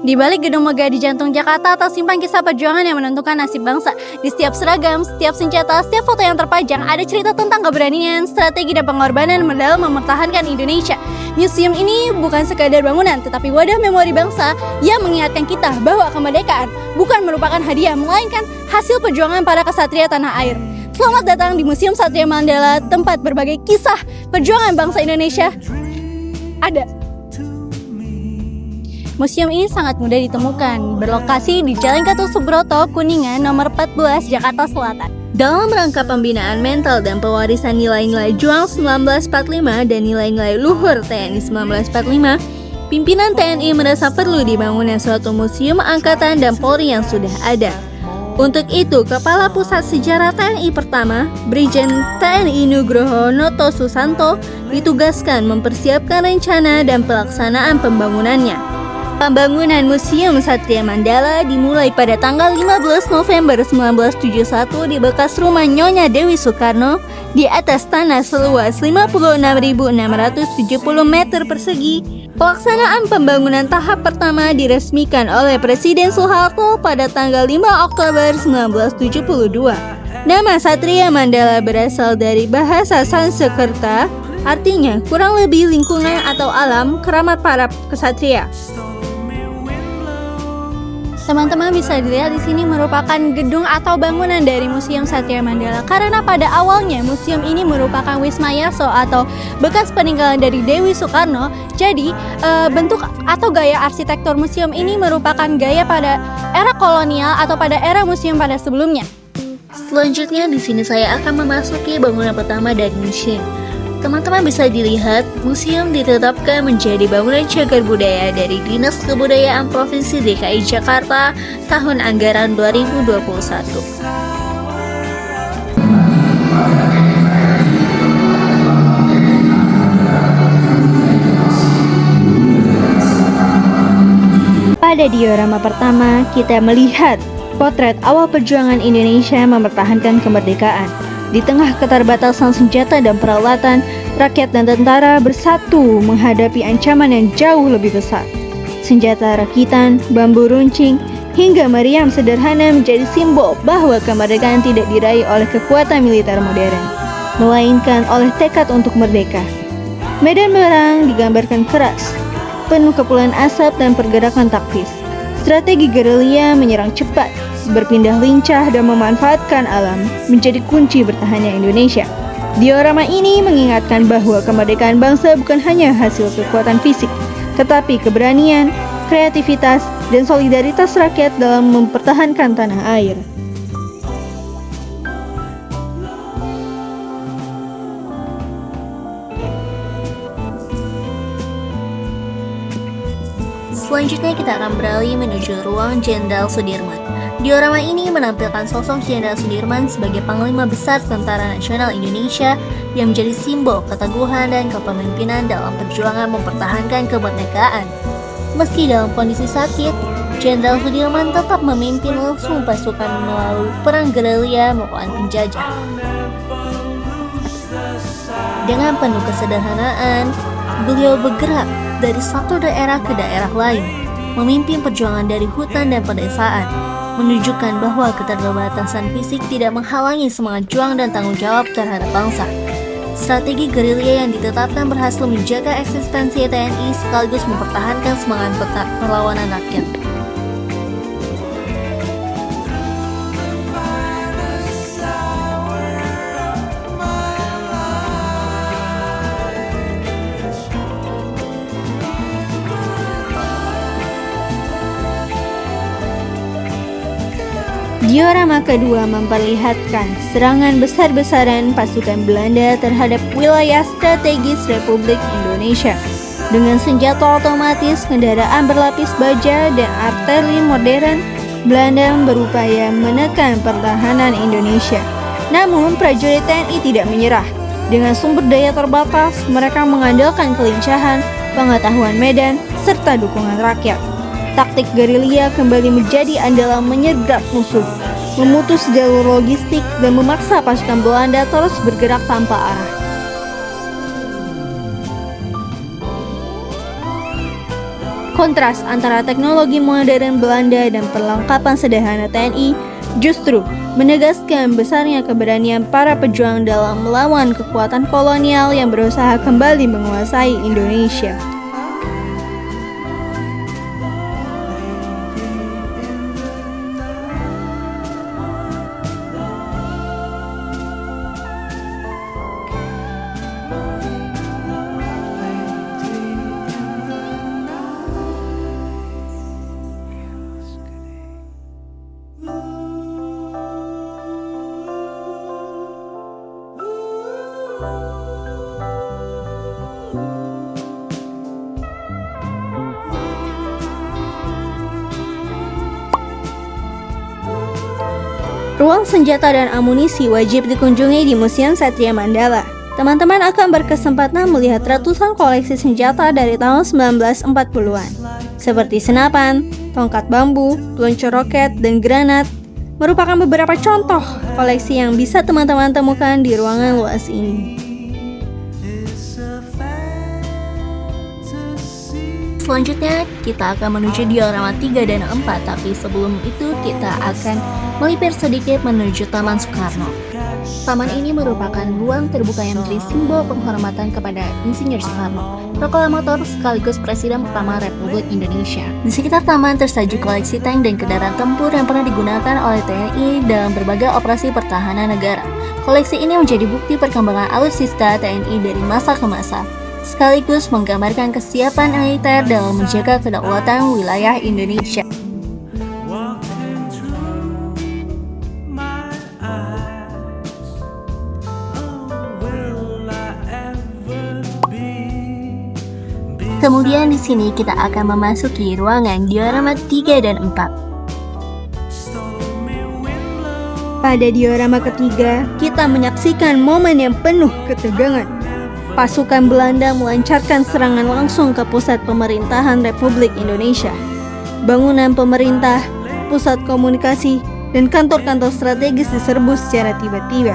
Di balik gedung megah di jantung Jakarta tersimpan kisah perjuangan yang menentukan nasib bangsa. Di setiap seragam, setiap senjata, setiap foto yang terpajang ada cerita tentang keberanian, strategi dan pengorbanan dalam mempertahankan Indonesia. Museum ini bukan sekadar bangunan, tetapi wadah memori bangsa yang mengingatkan kita bahwa kemerdekaan bukan merupakan hadiah, melainkan hasil perjuangan para kesatria tanah air. Selamat datang di Museum Satria Mandala, tempat berbagai kisah perjuangan bangsa Indonesia ada. Museum ini sangat mudah ditemukan, berlokasi di Jalan Gatot Subroto, Kuningan, nomor 14, Jakarta Selatan. Dalam rangka pembinaan mental dan pewarisan nilai-nilai juang 1945 dan nilai-nilai luhur TNI 1945, pimpinan TNI merasa perlu dibangunnya suatu museum angkatan dan Polri yang sudah ada. Untuk itu, Kepala Pusat Sejarah TNI pertama, Brigjen TNI Nugroho Noto Susanto, ditugaskan mempersiapkan rencana dan pelaksanaan pembangunannya. Pembangunan Museum Satria Mandala dimulai pada tanggal 15 November 1971 di bekas rumah Nyonya Dewi Soekarno di atas tanah seluas 56.670 meter persegi. Pelaksanaan pembangunan tahap pertama diresmikan oleh Presiden Soeharto pada tanggal 5 Oktober 1972. Nama Satria Mandala berasal dari bahasa Sanskerta, artinya kurang lebih lingkungan atau alam keramat para kesatria. Teman-teman bisa dilihat di sini merupakan gedung atau bangunan dari Museum Satria Mandala, karena pada awalnya museum ini merupakan Wisma Yaso atau bekas peninggalan dari Dewi Soekarno. Jadi bentuk atau gaya arsitektur museum ini merupakan gaya pada era kolonial atau pada era museum pada sebelumnya. Selanjutnya di sini saya akan memasuki bangunan pertama dari museum. Teman-teman bisa dilihat, museum ditetapkan menjadi bangunan cagar budaya dari Dinas Kebudayaan Provinsi DKI Jakarta tahun anggaran 2021. Pada diorama pertama, kita melihat potret awal perjuangan Indonesia mempertahankan kemerdekaan. Di tengah keterbatasan senjata dan peralatan, rakyat dan tentara bersatu menghadapi ancaman yang jauh lebih besar. Senjata rakitan, bambu runcing, hingga meriam sederhana menjadi simbol bahwa kemerdekaan tidak diraih oleh kekuatan militer modern, melainkan oleh tekad untuk merdeka. Medan perang digambarkan keras, penuh kepulan asap dan pergerakan taktis. Strategi gerilya menyerang cepat, berpindah lincah dan memanfaatkan alam menjadi kunci bertahannya Indonesia. Diorama ini mengingatkan bahwa kemerdekaan bangsa bukan hanya hasil kekuatan fisik, tetapi keberanian, kreativitas, dan solidaritas rakyat dalam mempertahankan tanah air. Selanjutnya kita akan beralih menuju ruang Jenderal Sudirman. Diorama ini menampilkan sosok Jenderal Sudirman sebagai Panglima Besar Tentara Nasional Indonesia yang menjadi simbol keteguhan dan kepemimpinan dalam perjuangan mempertahankan kemerdekaan. Meski dalam kondisi sakit, Jenderal Sudirman tetap memimpin langsung pasukan melalui perang gerilya melawan penjajah. Dengan penuh kesederhanaan, beliau bergerak dari satu daerah ke daerah lain, memimpin perjuangan dari hutan dan pedesaan, menunjukkan bahwa keterbatasan fisik tidak menghalangi semangat juang dan tanggung jawab terhadap bangsa. Strategi gerilya yang ditetapkan berhasil menjaga eksistensi TNI sekaligus mempertahankan semangat perlawanan rakyat. Diorama kedua memperlihatkan serangan besar-besaran pasukan Belanda terhadap wilayah strategis Republik Indonesia. Dengan senjata otomatis, kendaraan berlapis baja, dan arteri modern, Belanda berupaya menekan pertahanan Indonesia. Namun, prajurit TNI tidak menyerah. Dengan sumber daya terbatas, mereka mengandalkan kelincahan, pengetahuan medan, serta dukungan rakyat. Taktik gerilya kembali menjadi andalan menyergap musuh, memutus jalur logistik, dan memaksa pasukan Belanda terus bergerak tanpa arah. Kontras antara teknologi modern Belanda dan perlengkapan sederhana TNI justru menegaskan besarnya keberanian para pejuang dalam melawan kekuatan kolonial yang berusaha kembali menguasai Indonesia. Ruang senjata dan amunisi wajib dikunjungi di Museum Satria Mandala. Teman-teman akan berkesempatan melihat ratusan koleksi senjata dari tahun 1940-an, seperti senapan, tongkat bambu, peluncur roket, dan granat, merupakan beberapa contoh koleksi yang bisa teman-teman temukan di ruangan luas ini. Selanjutnya, kita akan menuju diorama 3 dan 4, tapi sebelum itu kita akan melipir sedikit menuju Taman Soekarno. Taman ini merupakan ruang terbuka yang menjadi simbol penghormatan kepada Insinyur Soekarno, proklamator sekaligus Presiden pertama Republik Indonesia. Di sekitar taman tersaji koleksi tank dan kendaraan tempur yang pernah digunakan oleh TNI dalam berbagai operasi pertahanan negara. Koleksi ini menjadi bukti perkembangan alutsista TNI dari masa ke masa, sekaligus menggambarkan kesiapan militer dalam menjaga kedaulatan wilayah Indonesia. Kemudian di sini kita akan memasuki ruangan diorama 3 dan 4. Pada diorama ketiga, kita menyaksikan momen yang penuh ketegangan. Pasukan Belanda melancarkan serangan langsung ke pusat pemerintahan Republik Indonesia. Bangunan pemerintah, pusat komunikasi, dan kantor-kantor strategis diserbu secara tiba-tiba.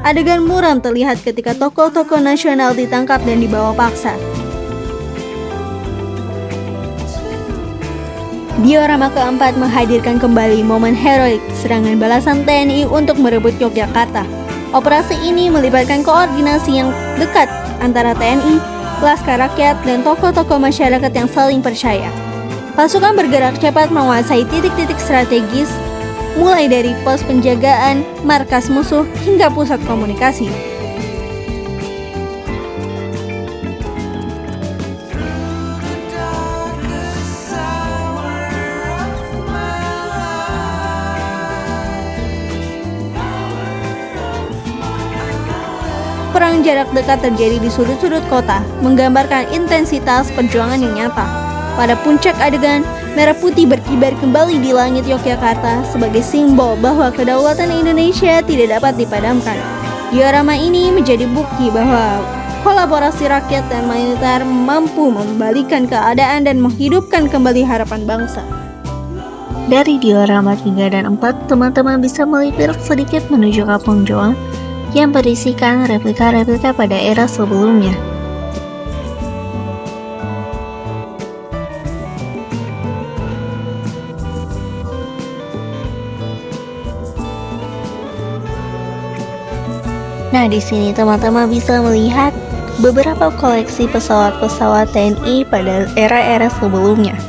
Adegan muram terlihat ketika tokoh-tokoh nasional ditangkap dan dibawa paksa. Diorama keempat menghadirkan kembali momen heroik serangan balasan TNI untuk merebut Yogyakarta. Operasi ini melibatkan koordinasi yang dekat antara TNI, Laskar Rakyat, dan tokoh-tokoh masyarakat yang saling percaya. Pasukan bergerak cepat menguasai titik-titik strategis, mulai dari pos penjagaan, markas musuh, hingga pusat komunikasi. Perang jarak dekat terjadi di sudut-sudut kota, menggambarkan intensitas perjuangan yang nyata. Pada puncak adegan, merah putih berkibar kembali di langit Yogyakarta sebagai simbol bahwa kedaulatan Indonesia tidak dapat dipadamkan. Diorama ini menjadi bukti bahwa kolaborasi rakyat dan militer mampu membalikan keadaan dan menghidupkan kembali harapan bangsa. Dari diorama 3 dan 4, teman-teman bisa melipir sedikit menuju Kampung Joang yang berisikan replika-replika pada era sebelumnya. Nah, di sini teman-teman bisa melihat beberapa koleksi pesawat-pesawat TNI pada era-era sebelumnya.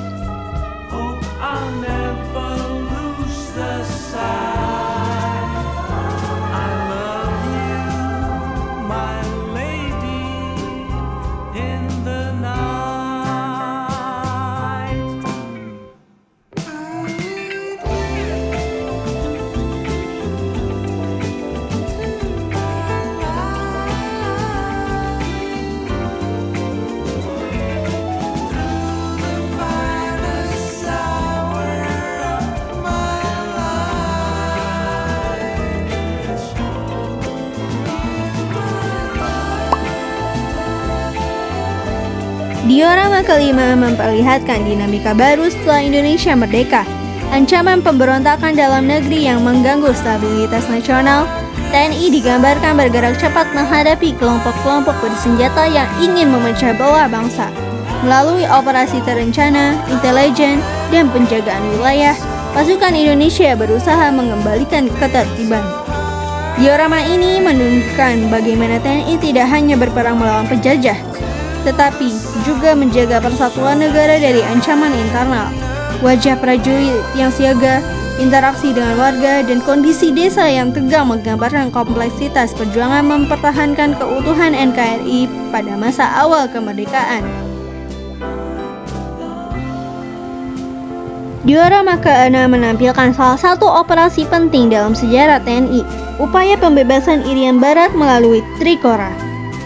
Diorama kelima memperlihatkan dinamika baru setelah Indonesia merdeka. Ancaman pemberontakan dalam negeri yang mengganggu stabilitas nasional, TNI digambarkan bergerak cepat menghadapi kelompok-kelompok bersenjata yang ingin memecah belah bangsa. Melalui operasi terencana, intelijen, dan penjagaan wilayah, pasukan Indonesia berusaha mengembalikan ketertiban. Diorama ini menunjukkan bagaimana TNI tidak hanya berperang melawan penjajah, tetapi juga menjaga persatuan negara dari ancaman internal. Wajah prajurit yang siaga, interaksi dengan warga, dan kondisi desa yang tegang menggambarkan kompleksitas perjuangan mempertahankan keutuhan NKRI pada masa awal kemerdekaan. Diorama ke-6 menampilkan salah satu operasi penting dalam sejarah TNI, upaya pembebasan Irian Barat melalui Trikora.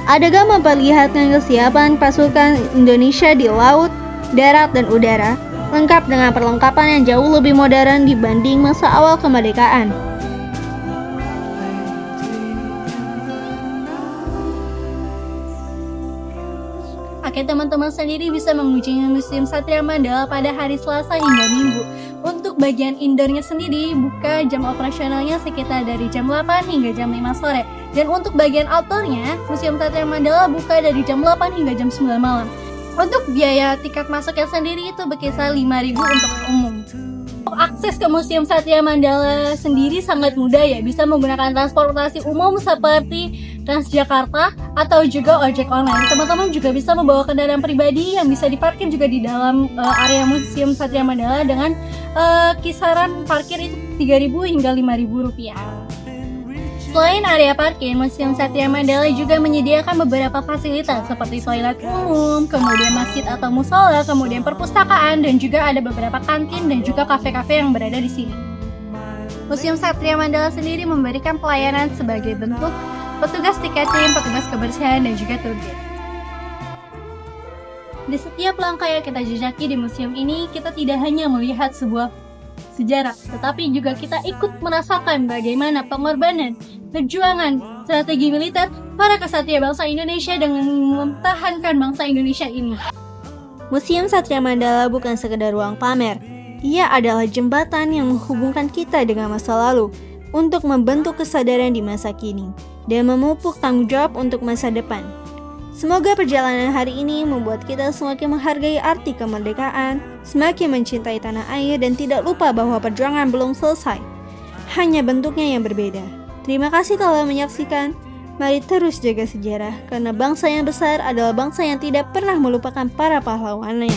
Adegan memperlihatkan kesiapan pasukan Indonesia di laut, darat, dan udara, lengkap dengan perlengkapan yang jauh lebih modern dibanding masa awal kemerdekaan. Oke, teman-teman sendiri bisa mengunjungi Museum Satria Mandala pada hari Selasa hingga Minggu. Untuk bagian indoornya sendiri, buka jam operasionalnya sekitar dari jam 8 hingga jam 5 sore. Dan untuk bagian outdoornya, Museum Satria Mandala buka dari jam 8 hingga jam 9 malam. Untuk biaya tiket masuknya sendiri itu berkisar 5.000 untuk umum. Untuk akses ke Museum Satria Mandala sendiri sangat mudah ya, bisa menggunakan transportasi umum seperti Transjakarta atau juga ojek online. Teman-teman juga bisa membawa kendaraan pribadi yang bisa diparkir juga di dalam area Museum Satria Mandala dengan kisaran parkir itu 3.000 hingga 5.000 rupiah. Selain area parkir, Museum Satria Mandala juga menyediakan beberapa fasilitas seperti toilet umum, kemudian masjid atau musola, kemudian perpustakaan, dan juga ada beberapa kantin dan juga kafe-kafe yang berada di sini. Museum Satria Mandala sendiri memberikan pelayanan sebagai bentuk petugas tiketing, petugas kebersihan, dan juga tour guide. Di setiap langkah yang kita jejaki di museum ini, kita tidak hanya melihat sebuah sejarah, tetapi juga kita ikut merasakan bagaimana pengorbanan, perjuangan, strategi militer para kesatria bangsa Indonesia dengan mempertahankan bangsa Indonesia ini. Museum Satria Mandala bukan sekedar ruang pamer, ia adalah jembatan yang menghubungkan kita dengan masa lalu untuk membentuk kesadaran di masa kini dan memupuk tanggung jawab untuk masa depan. Semoga perjalanan hari ini membuat kita semakin menghargai arti kemerdekaan, semakin mencintai tanah air, dan tidak lupa bahwa perjuangan belum selesai, hanya bentuknya yang berbeda. Terima kasih telah menyaksikan. Mari terus jaga sejarah, karena bangsa yang besar adalah bangsa yang tidak pernah melupakan para pahlawannya.